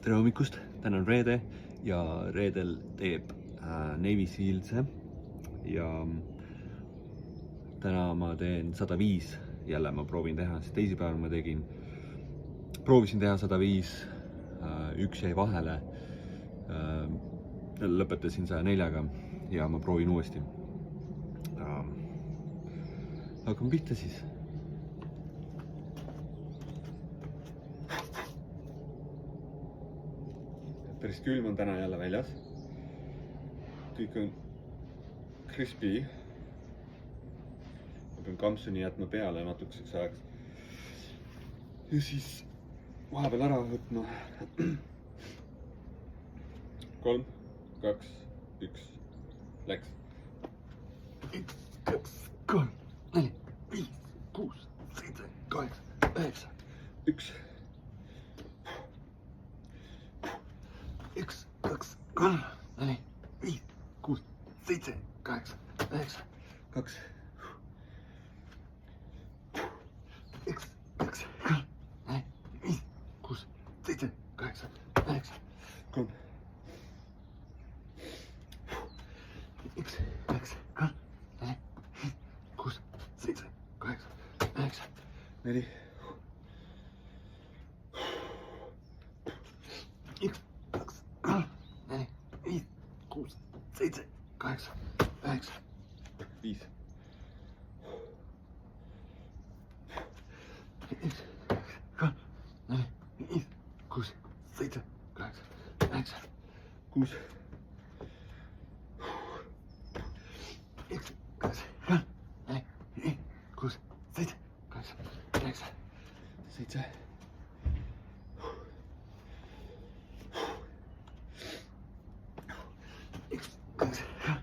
tere hommikust, täna on reede ja reedel teeb Navy Sealse ja täna ma teen 105, jälle ma proovin teha, siis teisipäeval ma proovisin teha 105, üks jäi vahele, lõpetasin 104-ga ja ma proovin uuesti. Hakkame pihta siis. Päris külm on täna jälle väljas. Kõik on crispy. Ma pean kampsuni jätma peale natukeseks ajaks. Ja siis vahepeal ära võtma. 3, 2, 1, läks. 1, 2, 3, 4, 5, 6, 7, 8, 9, 1. 1, 2, 3, 4, 5, 6, 7, 8, 9, 2. 1, 2, 3, 4, 5, 6, 7, 8, 9, 3. 1, 2, 3, 4, 5, 6, 7, 8, 9, 4. 1, 2, 3, 4, 5, 6, 7, 8, 9, 5. 1, 2, 3, 4, 5, 6, 7, 8, 9, 6. 1, 2, 3, 4, 5, 6, 7, 8, 9, 7. 1, 2,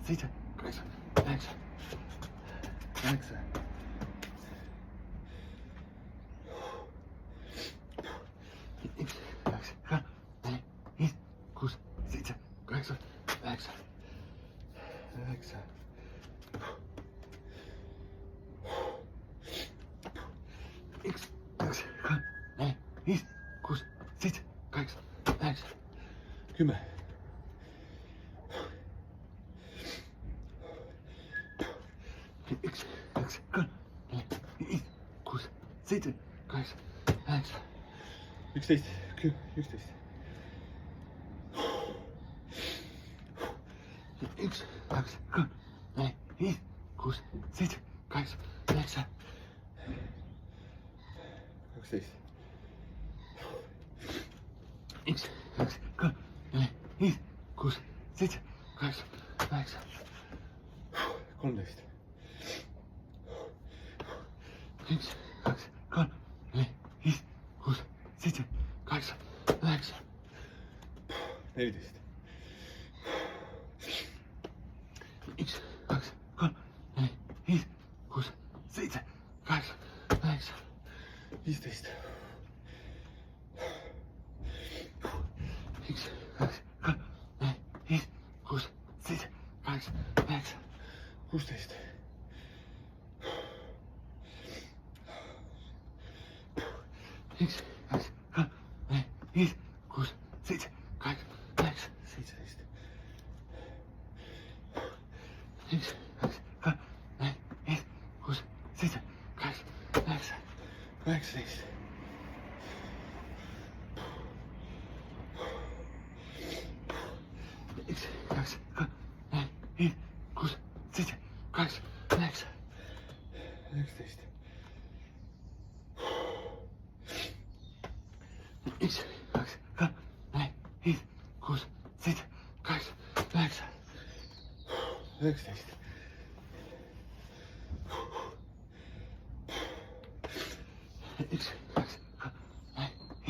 3, 4, 5, 6, 7, 8, 9, 9. 1, 2, 3, 4, 5, 6, 7, 8, 9, 9. 1, 2, 3, 4, 5, 6, 7, 8, 9, 10. 1, 2, 3, 4, 5, 6, 7, 8, 9, 11, 11. 1, 2, 3, 4, 5, 6, 7, 8, 9, 12. 1, 2, 3, 4, 5, 6, 7, 8, 9, 13. 1, 2, 3, 4, 5, 6, 7, 8, 9, 14. 1, 2, 3, 4, 5, 6, 7, 8, 9, 15. 1, 2, 3, 4, 5, 6, 7, 8, 9, 16. 1, 2, 3, 4, 5, 6, 7, 8, 9, 17. 1, 2, 3, 4, 5, 6, 7, 8, 9, 18. 1, 2, 3, 4, 5, 6, 7, 8, 9, 19. 1, 2, 3, 4, 5, 6, 7, 8, 9, 19. 1, 2, 3, 4, 5,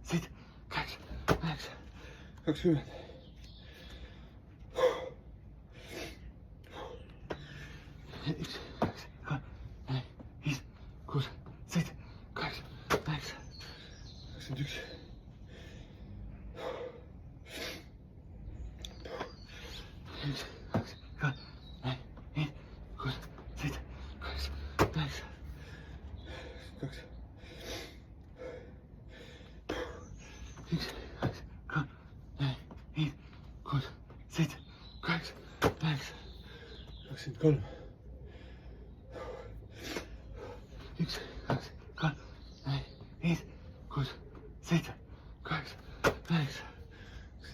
6, 7, 8, 9, 20. 1, 2, 3, 4, 5, 6, 7, 8, 9, 21. 1, 2, 3, 4, 5, 6, 7, 8, 9, 22. kolm, üks, kaks, kolm, neli, viis, kuus, seitse, kaheksa, üheksa,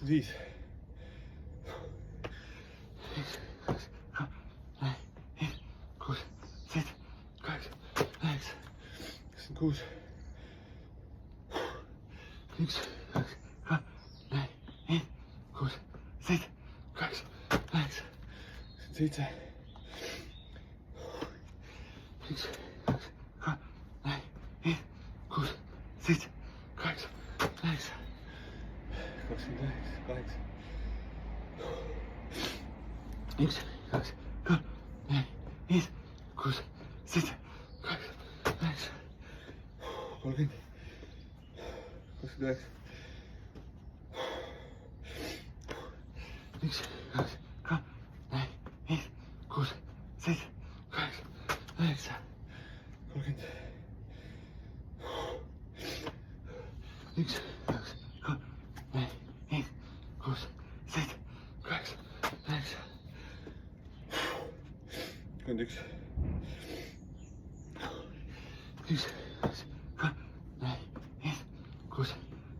25. üks, kaks, kolm, neli, viis, kuus, seitse, kaheksa, üheksa, 26. üks, kaks, kolm, neli, viis, kuus, seitse, kaheksa, üheksa, 27. üks, kaks, kolm, neli, viis, kuus, seitse, kaheksa, üheksa, 29, 8. üks, kaks, kolm, neli, viis, kuus, seitse, kaheksa, üheksa, 30, 29. üks, kaks, kolm, neli, viis, kuus, seitse, kaheksa, üheksa, 30. üks, kaks, kolm, neli, viis, kuus, seitse, kaheksa, üheksa, 31. üks, kaks, kolm, neli, viis, kuus,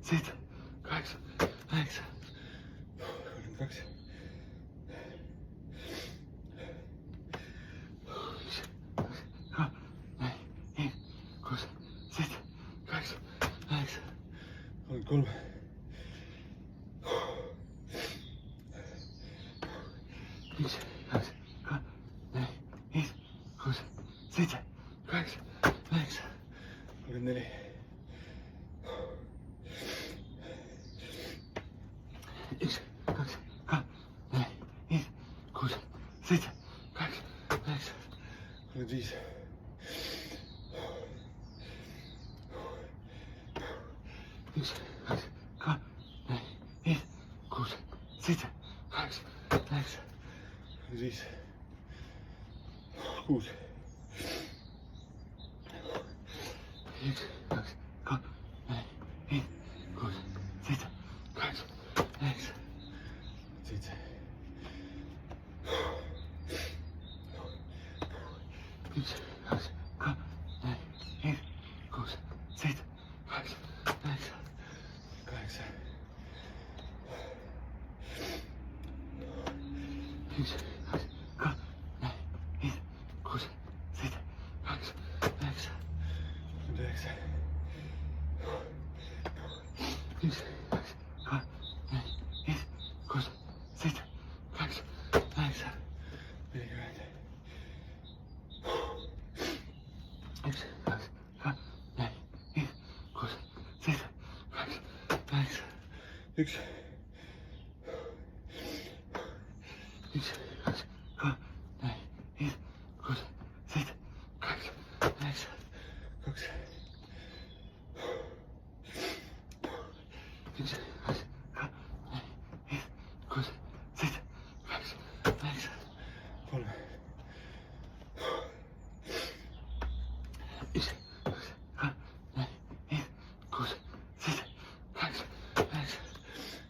seitse, kaheksa, üheksa, 32. kolm, üks, kaks, kolm, neli, viis, kuus, seitse, kaheksa, üheksa, 34. üks, kaks, kolm, neli, viis, kuus, seitse, kaheksa, üheksa, 35. üks, kaks, kolm, neli, viis, kuus, seitse, kaheksa, üheksa, 35. 6. üks, kaks, kolm, neli, viis, kuus, seitse, kaheksa, üheksa, 7. üks, kaks, kolm, neli, viis, kuus, seitse, kaheksa, üheksa, 8. üks, kaks, kolm, neli, viis, kuus, seitse, kaheksa, üheksa, 9. üks, kaks, kolm, neli, viis, kuus, seitse, kaheksa, üheksa, 40. üks, kaks, kolm, neli, viis, kuus, seitse, kaheksa, üheksa, 1. üks, kaks, kolm, neli, viis, kuus, seitse, kaheksa, üheksa, 2. üks, kaks, kolm, neli, viis, kuus, seitse, kaheksa, üheksa, 3. üks, kaks, kolm, neli, viis, kuus, seitse, kaheksa, üheksa,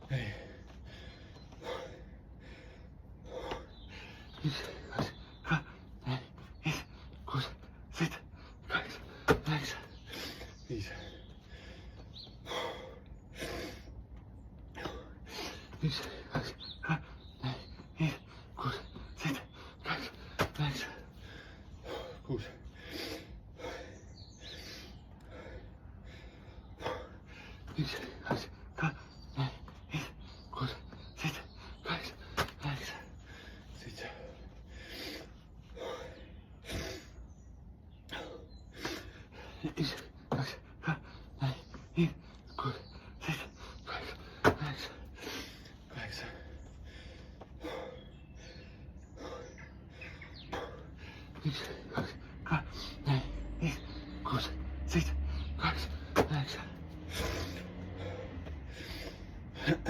4. üks, kaks, kolm, neli, viis, kuus, seitse, kaheksa, üheksa, 5. üks, kaks, kolm, neli, viis, kuus, seitse, kaheksa, üheksa, 6. üks, kaks, kolm, neli, viis, kuus, seitse, kaheksa, üheksa, 7. üks, kaks, kolm, neli, viis, kuus, seitse, kaheksa, üheksa, 8. üks, kaks, kolm, neli, viis, kuus, seitse, kaheksa, üheksa, 50.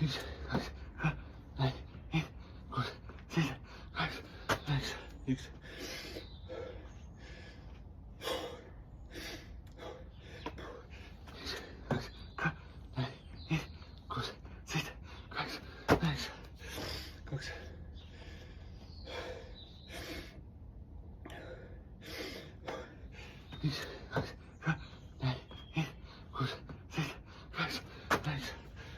üks, kaks, kolm, neli, viis, kuus, seitse, kaheksa, üheksa, 1. üks, kaks, kolm, neli, viis, kuus, seitse, kaheksa, üheksa, 5, 6, 7, 8, 6, 7, 8, 9, 3,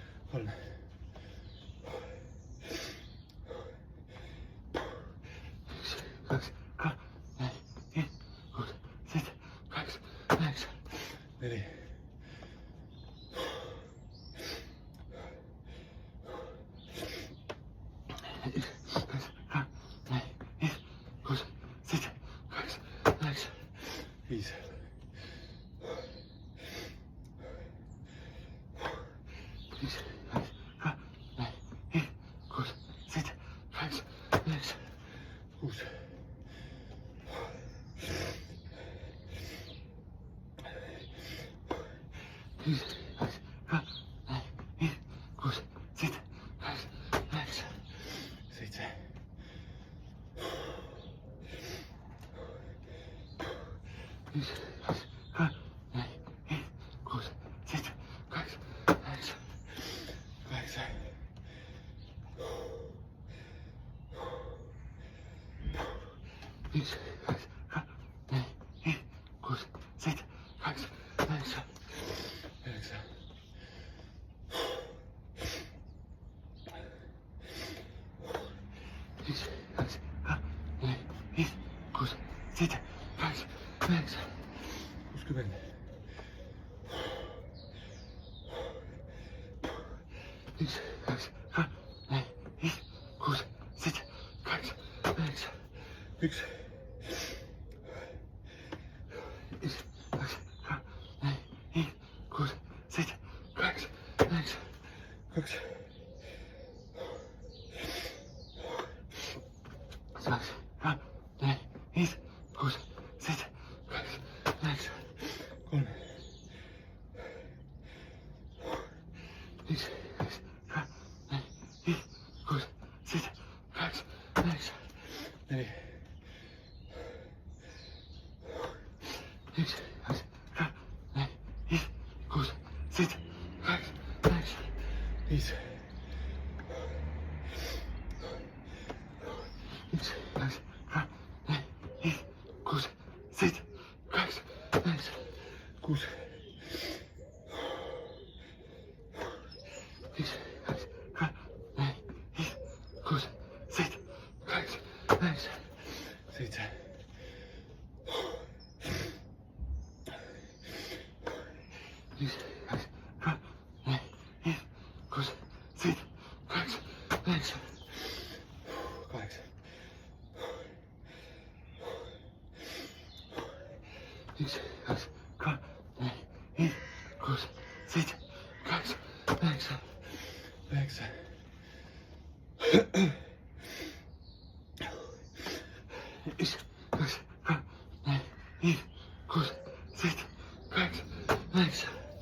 6, 7, 8, 9, 4, 7, 6,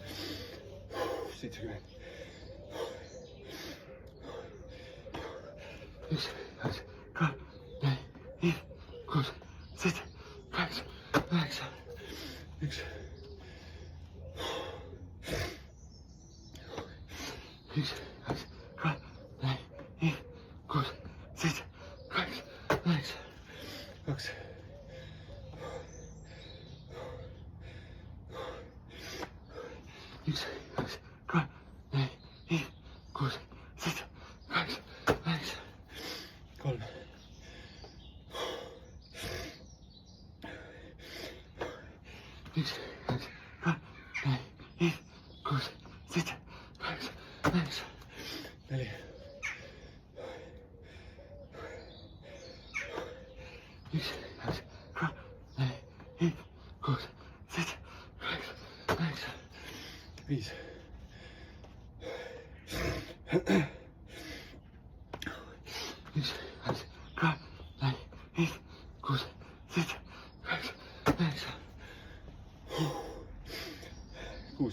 5, 4, 3, 2, 1,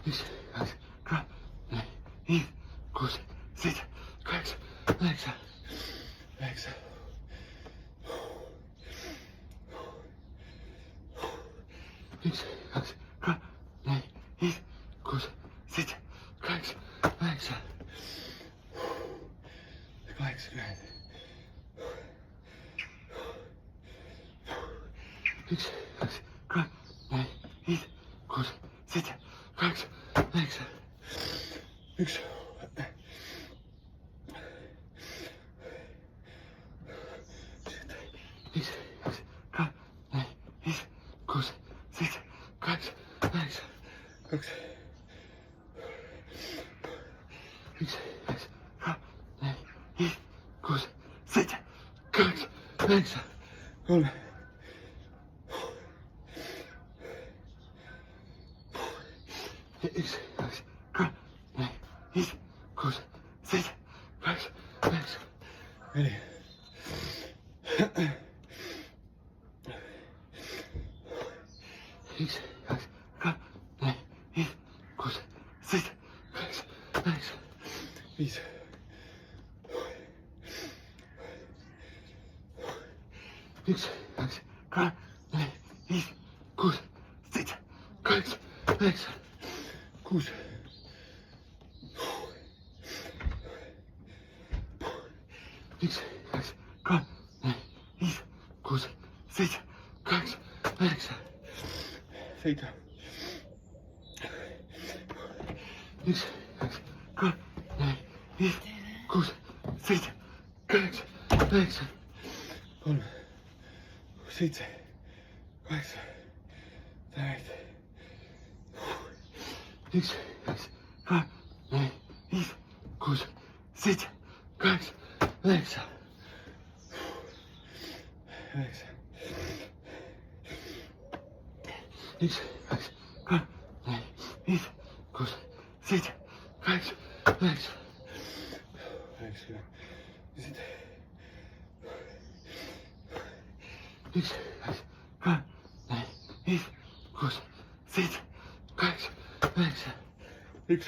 1, 2, 3, 4, 5, 6, 7, 8, 9, 9. 1, 2, 3, 4, 5, 6, 7, 8, 9. 80. 1, 2, 3, 4, 5, 6,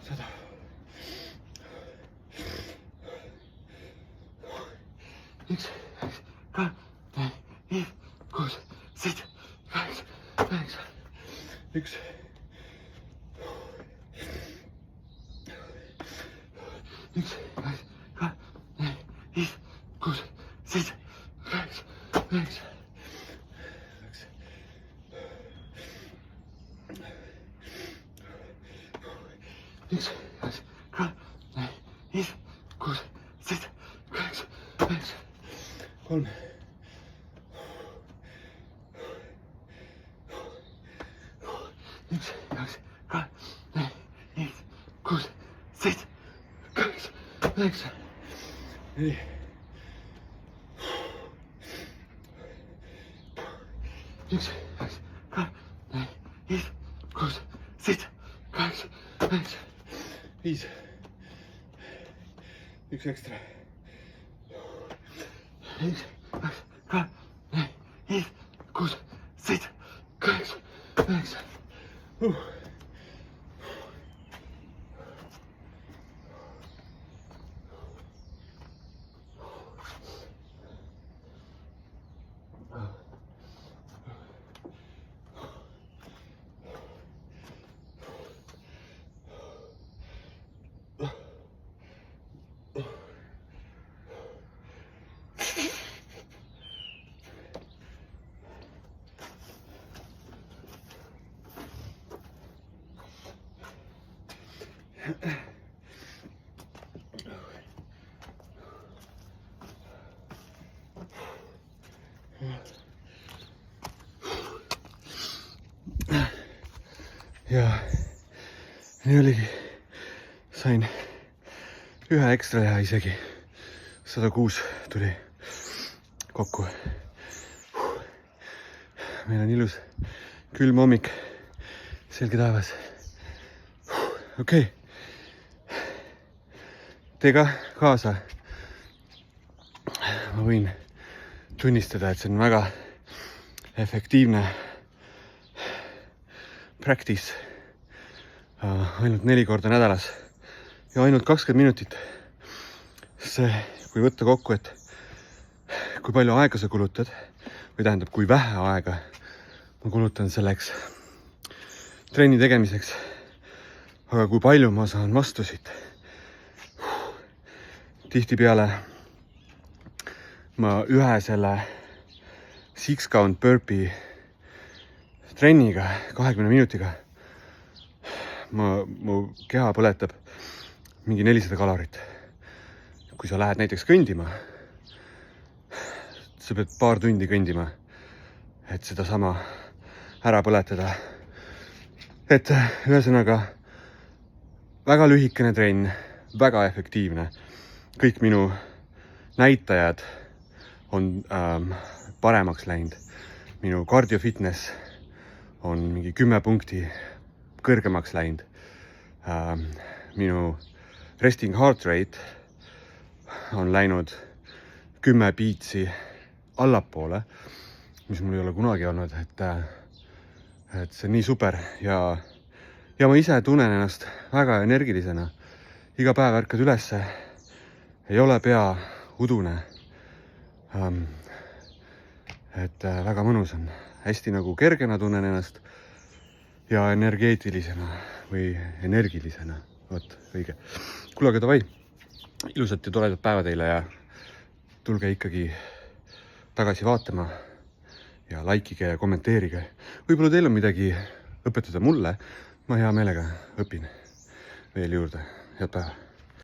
7, 8, 9. 1. 1, 1, 2, 3, 4, 5, 6, 7, 8, 9. Nii. 1, 2, 3, 4, 5, 6, 7, 8, 9, 5. Üks ekstra. 1, 2, 3, 4, 5, 6, 7, 8, 9. Ja nii oligi, sain ühe ekstra teha isegi, 106 tuli kokku. Meil on ilus külm hommik, selge taevas. Okei. Tee ka kaasa. Ma võin tunnistada, et see on väga efektiivne practice. Ainult 4 korda nädalas ja ainult 20 minutit. See, kui võtta kokku, et kui palju aega sa kulutad, või tähendab, kui vähe aega ma kulutan selleks trenni tegemiseks, aga kui palju ma saan vastu siit. Tihtipeale ma ühe selle 6 count burpee trenniga, 20 minutiga, mu keha põletab mingi 400 kalorit. Kui sa lähed näiteks kõndima, sa pead paar tundi kõndima, et seda sama ära põletada. Et ühesõnaga väga lühikene trenn, väga efektiivne. Kõik minu näitajad on paremaks läinud. Minu cardio fitness on mingi 10 punkti kõrgemaks läinud. Minu resting heart rate on läinud 10 beatsi allapoole, mis mul ei ole kunagi olnud, et see on nii super ja ma ise tunnen ennast väga energilisena. Iga päev ärkad ülesse, ei ole pea udune. Et väga mõnus on, hästi nagu kergena tunnen ennast ja energeetilisena või energilisena. Vot, õige. Kuule, aga davai, ilusat ja toredat päeva teile ja tulge ikkagi tagasi vaatama ja likeige ja kommenteerige. Võib-olla teil on midagi õpetada mulle, ma hea meelega õpin veel juurde. Head päeva!